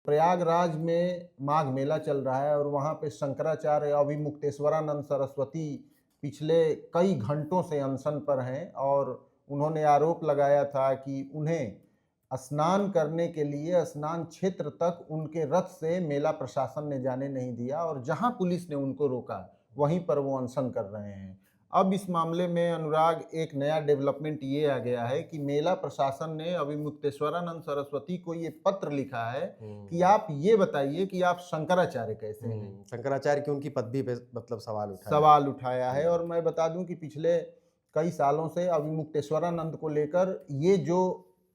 प्रयागराज में माघ मेला चल रहा है और वहाँ पे शंकराचार्य अभिमुक्तेश्वरानंद सरस्वती पिछले कई घंटों से अनशन पर हैं और उन्होंने आरोप लगाया था कि उन्हें स्नान करने के लिए स्नान क्षेत्र तक उनके रथ से मेला प्रशासन ने जाने नहीं दिया और जहां पुलिस ने उनको रोका वहीं पर वो अनशन कर रहे हैं। अब इस मामले में अनुराग एक नया डेवलपमेंट ये आ गया है कि मेला प्रशासन ने अभिमुक्तेश्वरानंद सरस्वती को ये पत्र लिखा है कि आप ये बताइए कि आप शंकराचार्य कैसे हैं। शंकराचार्य की उनकी पदवी पे मतलब सवाल उठाया है और मैं बता दूं कि पिछले कई सालों से अभिमुक्तेश्वरानंद को लेकर ये जो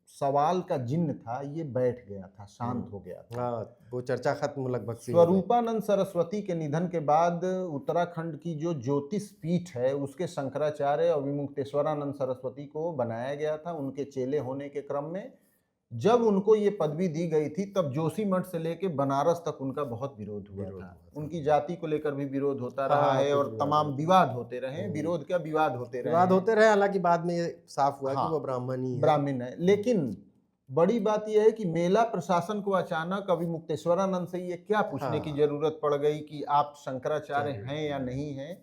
सवाल का जिन्न था ये बैठ गया था, शांत हो गया था। हाँ, वो चर्चा खत्म लगभग सी हो गई। स्वरूपानंद सरस्वती के निधन के बाद उत्तराखंड की जो ज्योतिष पीठ है उसके शंकराचार्य अभिमुक्तेश्वरानंद सरस्वती को बनाया गया था। उनके चेले होने के क्रम में जब उनको ये पदवी दी गई थी तब जोशीमठ से लेके बनारस तक उनका बहुत विरोध हुआ था। उनकी जाति को लेकर भी विरोध होता रहा है और तमाम विवाद होते रहे, विरोध क्या विवाद होते रहे। हालांकि बाद में ये साफ हुआ कि वो ब्राह्मण है। लेकिन बड़ी बात यह है कि मेला प्रशासन को अचानक अभिमुक्तेश्वरानंद से ये क्या पूछने की जरूरत पड़ गई कि आप शंकराचार्य हैं या नहीं हैं।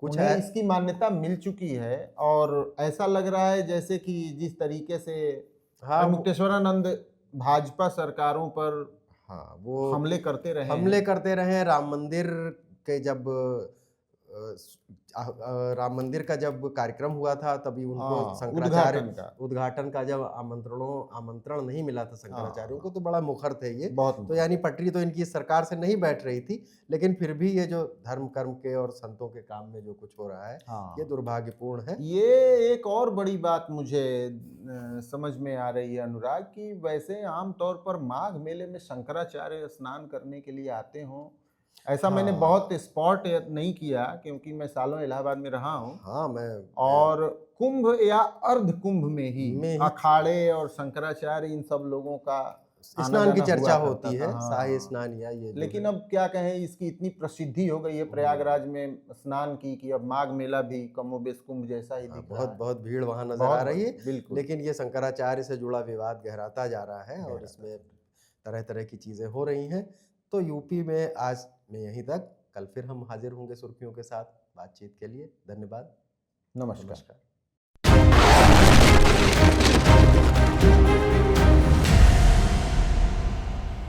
कुछ है इसकी मान्यता मिल चुकी है और ऐसा लग रहा है जैसे कि जिस तरीके से मुक्तेश्वरानंद भाजपा सरकारों पर वो हमले करते रहे। राम मंदिर के जब राम मंदिर का जब कार्यक्रम हुआ था तभी उनको शंकराचार्य उद्घाटन का जब आमंत्रण नहीं मिला था शंकराचार्यों को, तो बड़ा मुखर थे ये तो यानी पटरी तो इनकी सरकार से नहीं बैठ रही थी, लेकिन फिर भी ये जो धर्म कर्म के और संतों के काम में जो कुछ हो रहा है ये दुर्भाग्यपूर्ण है। ये एक और बड़ी बात मुझे समझ में आ रही है अनुराग कि वैसे आमतौर पर माघ मेले में शंकराचार्य स्नान करने के लिए आते हों, ऐसा मैंने बहुत स्पॉट नहीं किया क्योंकि मैं सालों इलाहाबाद में रहा हूँ। और कुंभ या अर्ध कुंभ में ही अखाड़े और शंकराचार्य इन सब लोगों का स्नान की चर्चा होती है, शाही स्नान या ये। लेकिन अब क्या कहें, इसकी इतनी प्रसिद्धि हो गई है प्रयागराज में स्नान की कि अब माघ मेला भी कमोबेश कुंभ जैसा ही दिख रहा है। बहुत भीड़ वहां नजर आ रही है। लेकिन ये शंकराचार्य से जुड़ा विवाद गहराता जा रहा है और इसमें तरह तरह की चीजें हो रही हैं। तो यूपी में आज में यहीं तक, कल फिर हम हाजिर होंगे सुर्खियों के साथ बातचीत के लिए। धन्यवाद, नमस्कार।